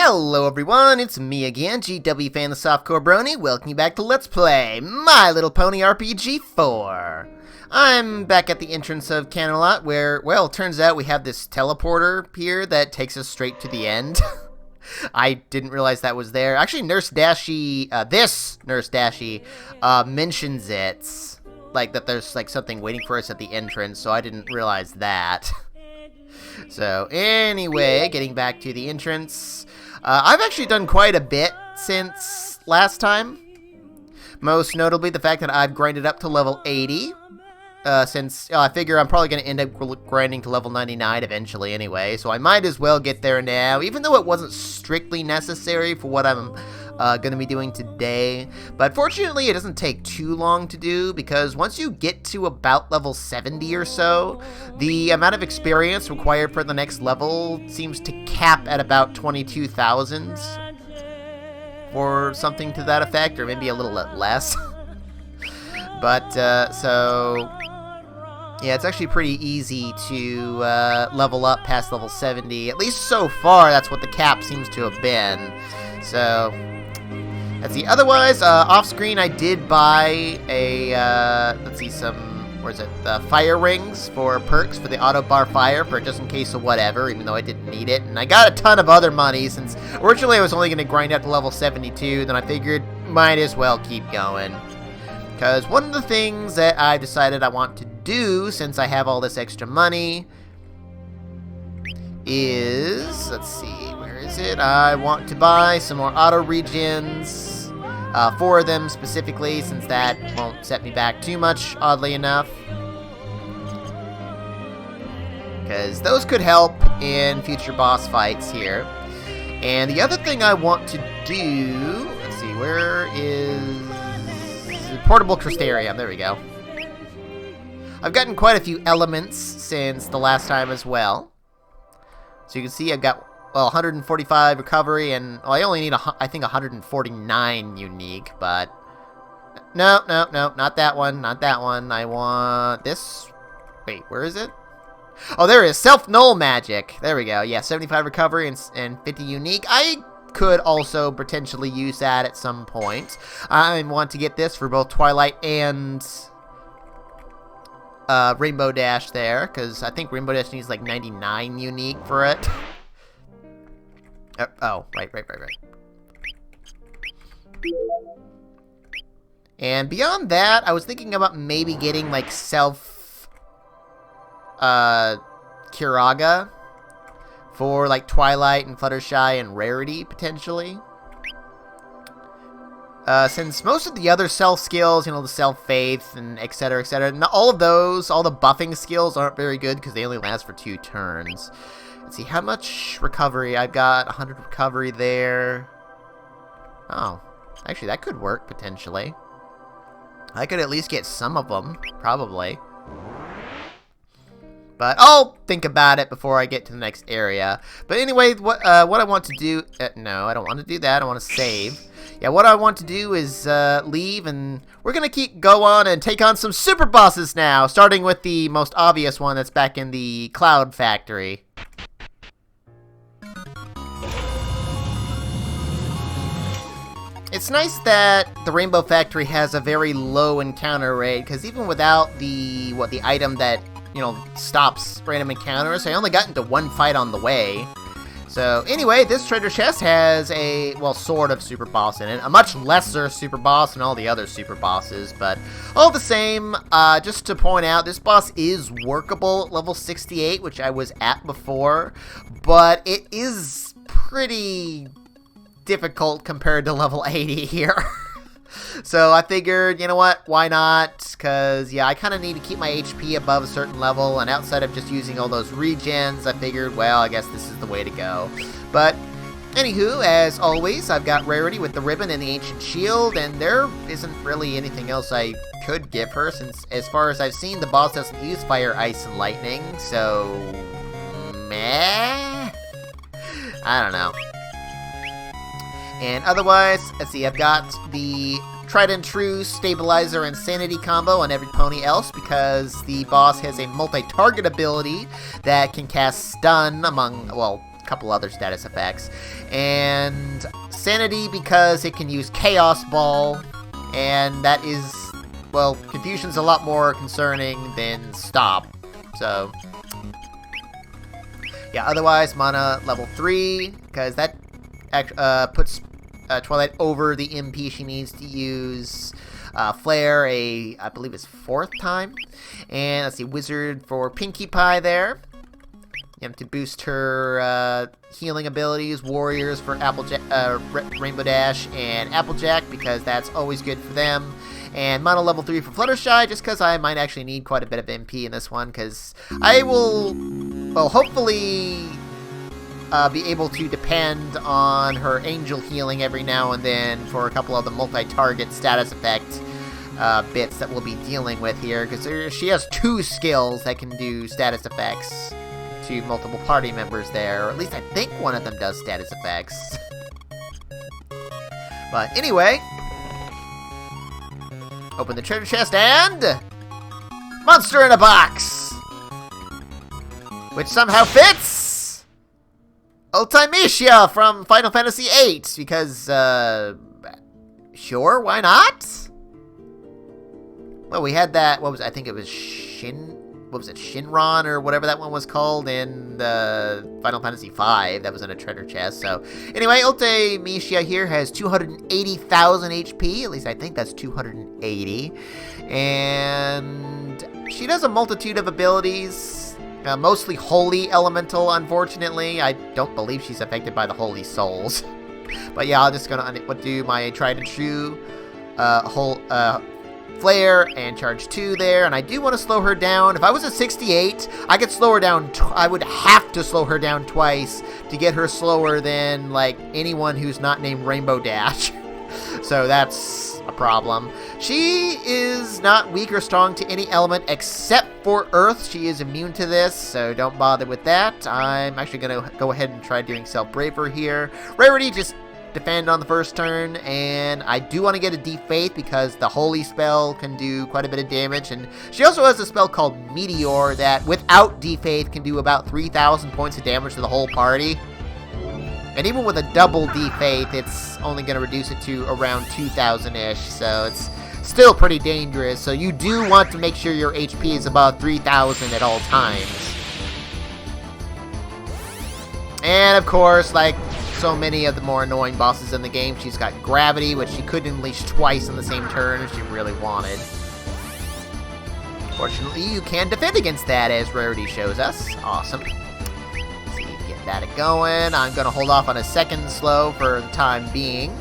Hello everyone, it's me again, GW Fan the Softcore Brony, welcome you back to Let's Play My Little Pony RPG 4. I'm back at the entrance of Camelot where, well, it turns out we have this teleporter here that takes us straight to the end. I didn't realize that was there. Actually, Nurse Dashie, this Nurse Dashie, mentions it, like that there's like something waiting for us at the entrance, so I didn't realize that. So, anyway, getting back to the entrance. I've actually done quite a bit since last time. Most notably, the fact that I've grinded up to level 80. Since I figure I'm probably going to end up grinding to level 99 eventually anyway. So I might as well get there now, even though it wasn't strictly necessary for what I'm going to be doing today. But fortunately, it doesn't take too long to do, because once you get to about level 70 or so, the amount of experience required for the next level seems to cap at about 22,000. Or something to that effect, or maybe a little less. But, so... yeah, it's actually pretty easy to level up past level 70. At least so far, that's what the cap seems to have been. So, let's see. Otherwise, off-screen, I did buy a, let's see, some, where is it? Fire rings for perks for the auto bar fire, for just in case of whatever, even though I didn't need it. And I got a ton of other money, since originally I was only going to grind up to level 72, then I figured might as well keep going. Because one of the things that I decided I want to do, since I have all this extra money, is, let's see, where is it? I want to buy some more auto regens, 4 of them specifically, since that won't set me back too much, oddly enough. Because those could help in future boss fights here. And the other thing I want to do, let's see, where is... Portable Crystarium, there we go. I've gotten quite a few elements since the last time as well. So you can see I've got, well, 145 recovery, and well, I only need, I think, 149 unique, but... No, not that one, not that one. I want this. Wait, where is it? Oh, there it is, Self-Null Magic. There we go, yeah, 75 recovery and 50 unique. I could also potentially use that at some point. I want to get this for both Twilight and Rainbow Dash there, because I think Rainbow Dash needs like 99 unique for it. Oh, right. And beyond that, I was thinking about maybe getting like Kiraga for like Twilight and Fluttershy and Rarity, potentially. Since most of the other self skills, you know, the self-faith and etc, and all of those, all the buffing skills aren't very good because they only last for 2 turns. Let's see, how much recovery? I've got 100 recovery there. Oh, actually that could work, potentially. I could at least get some of them, probably. But I'll think about it before I get to the next area. But anyway, what I want to do... no, I don't want to do that. I want to save. Yeah, what I want to do is leave, and we're going to go on and take on some super bosses now, starting with the most obvious one that's back in the Cloud Factory. It's nice that the Rainbow Factory has a very low encounter rate, because even without the item that, you know, stops random encounters, I only got into 1 fight on the way. So anyway, this treasure chest has a, well, sort of super boss in it. A much lesser super boss than all the other super bosses, but all the same, just to point out, this boss is workable at level 68, which I was at before, but it is pretty difficult compared to level 80 here. So I figured, you know what, why not? Because, yeah, I kind of need to keep my HP above a certain level, and outside of just using all those regens, I figured, well, I guess this is the way to go. But, anywho, as always, I've got Rarity with the ribbon and the ancient shield, and there isn't really anything else I could give her, since, as far as I've seen, the boss doesn't use fire, ice, and lightning, so... meh? I don't know. And otherwise, let's see, I've got the Tried and True Stabilizer and Sanity combo on every pony else, because the boss has a multi-target ability that can cast Stun among, well, couple other status effects. And Sanity because it can use Chaos Ball, and that is, well, Confusion's a lot more concerning than Stop. So, yeah, otherwise, Mana level 3, because that puts Twilight over the MP she needs to use. Flare, I believe it's 4th time. And let's see, Wizard for Pinkie Pie there. To boost her healing abilities. Warriors for Rainbow Dash and Applejack, because that's always good for them. And Mana level 3 for Fluttershy, just because I might actually need quite a bit of MP in this one, because I will, well, hopefully be able to depend on her angel healing every now and then for a couple of the multi-target status effect bits that we'll be dealing with here, because she has 2 skills that can do status effects to multiple party members there, or at least I think one of them does status effects. But anyway, open the treasure chest and monster in a box, which somehow fits Ultimecia from Final Fantasy VIII, because sure, why not? Well, we had that, what was it? I think it was Shinron or whatever that one was called in Final Fantasy V. That was in a treasure chest. So anyway, Ultimecia here has 280,000 HP. At least I think that's 280. And she does a multitude of abilities. Mostly Holy Elemental, unfortunately. I don't believe she's affected by the Holy Souls. But yeah, I'm just gonna do my tried and true Flare and charge 2 there, and I do want to slow her down. If I was at 68, I could slow her down. I would have to slow her down twice to get her slower than like anyone who's not named Rainbow Dash. So that's a problem. She is not weak or strong to any element except for Earth. She is immune to this, so don't bother with that. I'm actually going to go ahead and try doing Self-Braver here. Rarity, just defend on the first turn, and I do want to get a Deep Faith because the Holy spell can do quite a bit of damage, and she also has a spell called Meteor that without Deep Faith can do about 3,000 points of damage to the whole party. And even with a double Deep Faith, it's only going to reduce it to around 2,000-ish, so it's still pretty dangerous. So you do want to make sure your HP is above 3,000 at all times. And of course, like so many of the more annoying bosses in the game, she's got Gravity, which she could unleash twice in the same turn if she really wanted. Fortunately, you can defend against that, as Rarity shows us. Awesome. Let's see, get that going. I'm going to hold off on a second slow for the time being.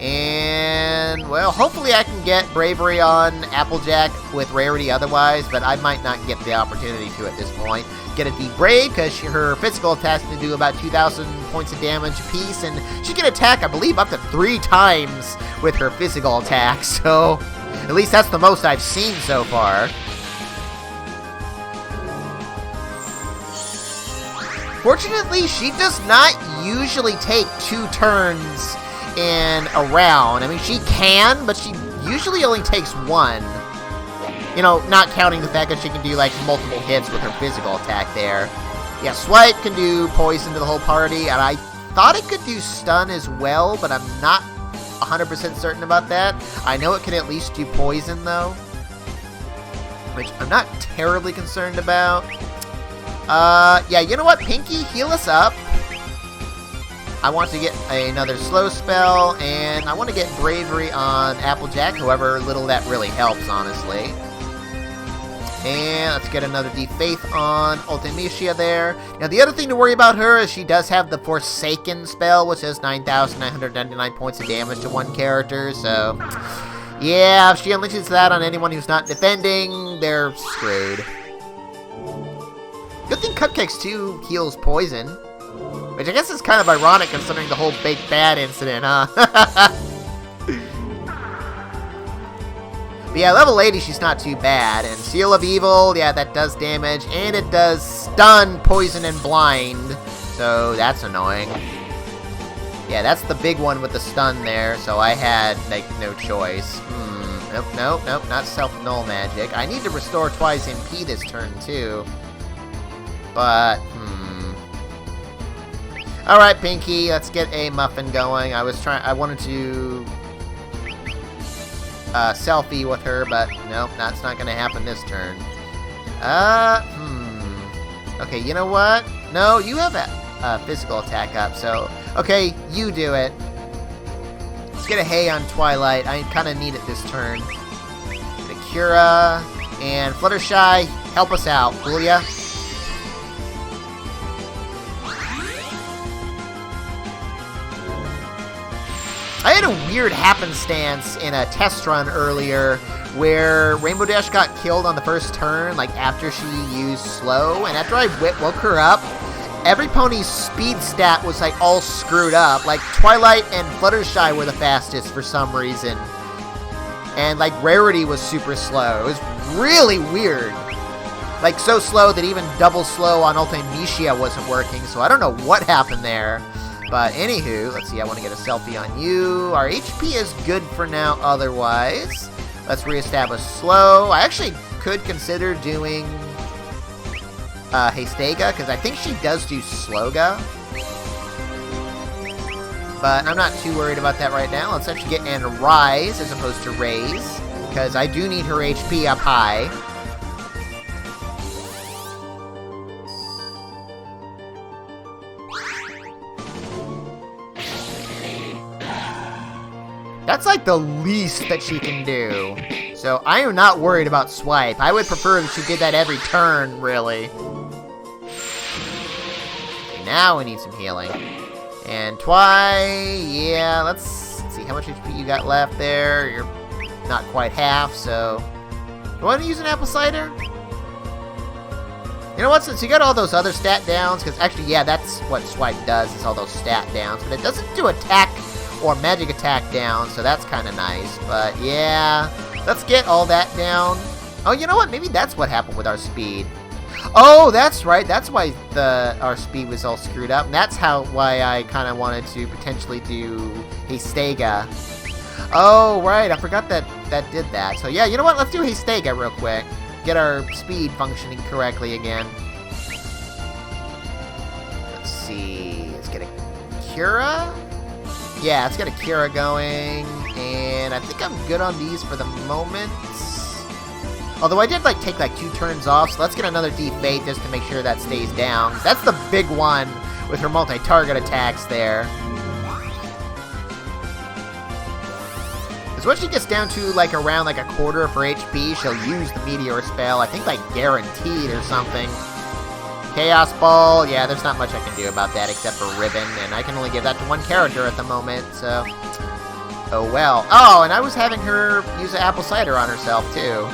And, well, hopefully I can get Bravery on Applejack with Rarity otherwise, but I might not get the opportunity to at this point. Get a Deep Brave, because her physical attacks can do about 2,000 points of damage apiece, and she can attack, I believe, up to 3 times with her physical attacks, so at least that's the most I've seen so far. Fortunately, she does not usually take 2 turns in a round. I mean, she can, but she usually only takes 1. You know, not counting the fact that she can do, like, multiple hits with her physical attack there. Yeah, Swipe can do poison to the whole party, and I thought it could do stun as well, but I'm not 100% certain about that. I know it can at least do poison, though, which I'm not terribly concerned about. Yeah, you know what? Pinkie, heal us up. I want to get another slow spell, and I want to get Bravery on Applejack, however little that really helps, honestly. And let's get another Deep Faith on Ultimecia there. Now, the other thing to worry about her is she does have the Forsaken spell, which has 9,999 points of damage to one character, so yeah, if she unleashes that on anyone who's not defending, they're screwed. Good thing Cupcakes 2 heals poison, which I guess is kind of ironic considering the whole Big Bad incident, huh? But yeah, level 80, she's not too bad. And Seal of Evil, yeah, that does damage. And it does stun, poison, and blind. So that's annoying. Yeah, that's the big one with the stun there. So I had, like, no choice. Nope, not self-null magic. I need to restore twice MP this turn, too. But, Alright, Pinky, let's get a muffin going. I wanted to selfie with her, but nope, that's not gonna happen this turn. Okay, you know what? No, you have a physical attack up, so... Okay, you do it. Let's get a Hay on Twilight. I kind of need it this turn. Get a Cura, and Fluttershy, help us out, will ya? I had a weird happenstance in a test run earlier where Rainbow Dash got killed on the first turn, like after she used slow, and after I woke her up, every pony's speed stat was like all screwed up. Like Twilight and Fluttershy were the fastest for some reason. And like Rarity was super slow. It was really weird. Like so slow that even double slow on Ultimecia wasn't working, so I don't know what happened there. But anywho, let's see, I want to get a selfie on you. Our HP is good for now otherwise. Let's reestablish slow. I actually could consider doing Hastega, because I think she does do Sloga. But I'm not too worried about that right now. Let's actually get an Rise as opposed to Raise, because I do need her HP up high. That's like the least that she can do. So I am not worried about Swipe. I would prefer that she did that every turn, really. Okay, now we need some healing. And yeah, let's see how much HP you got left there. You're not quite half, so... Do you want to use an apple cider? You know what, since you got all those other stat downs, because actually, yeah, that's what Swipe does, is all those stat downs, but it doesn't do attack or magic attack down, so that's kind of nice. But yeah, let's get all that down. Oh, you know what? Maybe that's what happened with our speed. Oh, that's right. That's why our speed was all screwed up. And that's why I kind of wanted to potentially do Hastega. Oh, right. I forgot that did that. So yeah, you know what? Let's do Hastega real quick. Get our speed functioning correctly again. Let's see. Let's get a Cura. Yeah, let's get a Cura going, and I think I'm good on these for the moment. Although I did take 2 turns off, so let's get another Defate just to make sure that stays down. That's the big one with her multi-target attacks there. Because once she gets down to around a quarter of her HP, she'll use the Meteor spell. I think guaranteed or something. Chaos Ball, yeah, there's not much I can do about that except for Ribbon, and I can only give that to one character at the moment, so... Oh well. Oh, and I was having her use an apple cider on herself, too.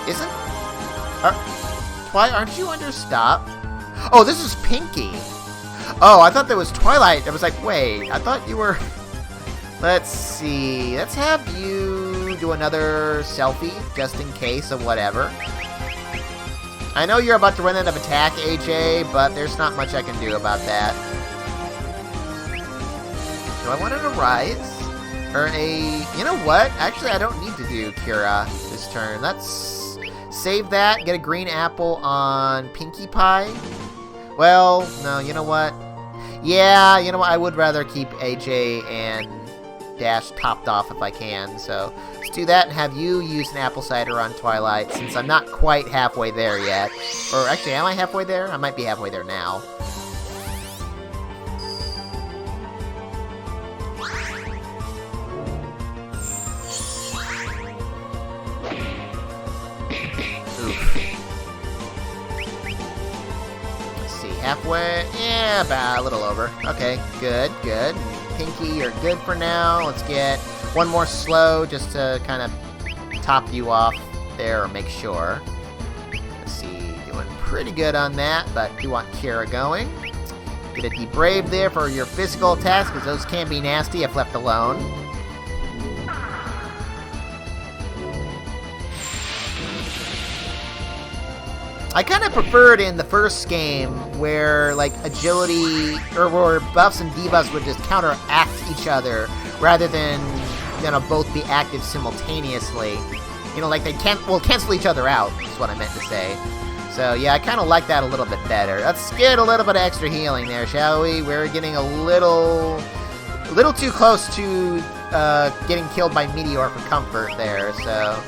Isn't... aren't you under stop? Oh, this is Pinky! Oh, I thought that was Twilight. I was like, wait, I thought you were... Let's see, let's have you do another selfie, just in case of whatever. I know you're about to run out of attack, AJ, but there's not much I can do about that. Do I want to Rise? Or you know what? Actually, I don't need to do Cura this turn. Let's save that, get a green apple on Pinkie Pie. Well, no, you know what? Yeah, you know what? I would rather keep AJ and Dash topped off if I can, so let's do that and have you use an apple cider on Twilight, since I'm not quite halfway there yet. Or actually, am I halfway there? I might be halfway there now. Oof. Let's see, halfway? Yeah, about a little over. Okay, good, good. Pinky, you're good for now. Let's get one more slow just to kind of top you off there or make sure. Let's see, doing pretty good on that, but do want Cura going. Get a Debrave there for your physical attacks, because those can be nasty if left alone. I kind of preferred in the first game where, agility, or where buffs and debuffs would just counteract each other, rather than, both be active simultaneously. They cancel each other out, is what I meant to say. So yeah, I kind of like that a little bit better. Let's get a little bit of extra healing there, shall we? We're getting a little too close to getting killed by Meteor for comfort there, so...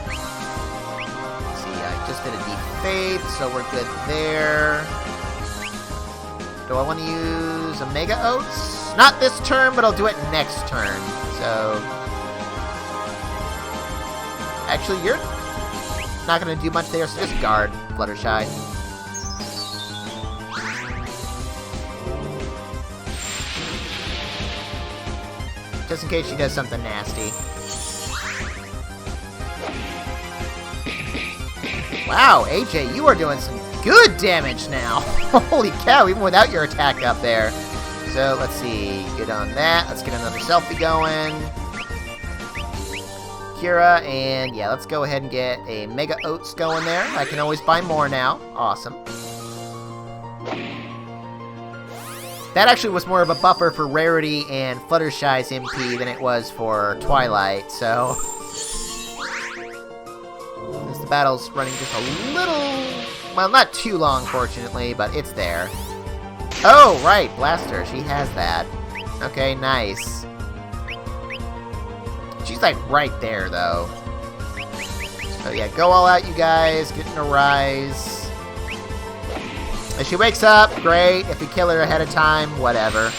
Let's see, I just did a Deep Faith, so we're good there. Do I want to use a Mega Oats? Not this turn, but I'll do it next turn, so... Actually, you're not going to do much there, so just guard Fluttershy. Just in case she does something nasty. Wow, AJ, you are doing some good damage now. Holy cow, even without your attack up there. So, let's see. Good on that. Let's get another selfie going. Kira, and yeah, let's go ahead and get a Mega Oats going there. I can always buy more now. Awesome. That actually was more of a buffer for Rarity and Fluttershy's MP than it was for Twilight, so... Since the battle's running just a little... Well, not too long, fortunately, but it's there. Oh, right, Blaster, she has that. Okay, nice. She's like right there, though. So yeah, go all out, you guys. Get in a rise. If she wakes up, great. If we kill her ahead of time, whatever.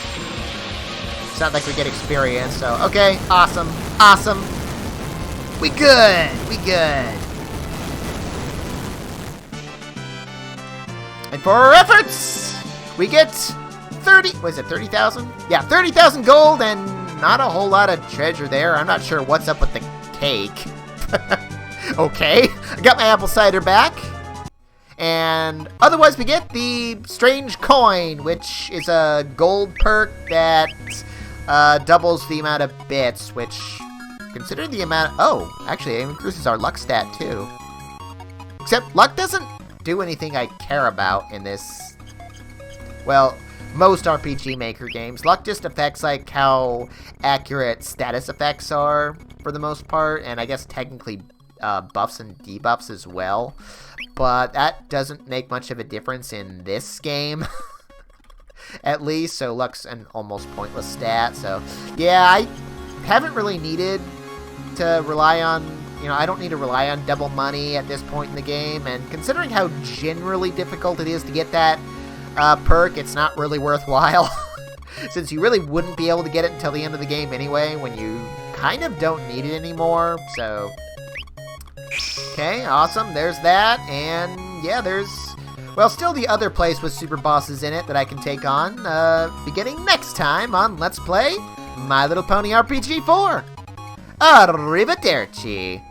It's not like we get experience, so... Okay, awesome. Awesome. We good. We good. And for our efforts, we get 30... What is it, 30,000? Yeah, 30,000 gold and... Not a whole lot of treasure there. I'm not sure what's up with the cake. Okay. I got my apple cider back. And otherwise we get the strange coin, which is a gold perk that doubles the amount of bits, which, considering the amount... Oh, actually, it increases our luck stat, too. Except luck doesn't do anything I care about in this... Well... most RPG Maker games. Luck just affects, like, how accurate status effects are, for the most part, and I guess technically buffs and debuffs as well. But that doesn't make much of a difference in this game, at least, so luck's an almost pointless stat. So, yeah, I haven't really needed to rely on, you know, I don't need to rely on double money at this point in the game, and considering how generally difficult it is to get that perk, it's not really worthwhile, since you really wouldn't be able to get it until the end of the game anyway, when you kind of don't need it anymore, so... Okay, awesome, there's that, and yeah, there's... Well, still the other place with super bosses in it that I can take on, beginning next time on Let's Play My Little Pony RPG 4. Arrivederci!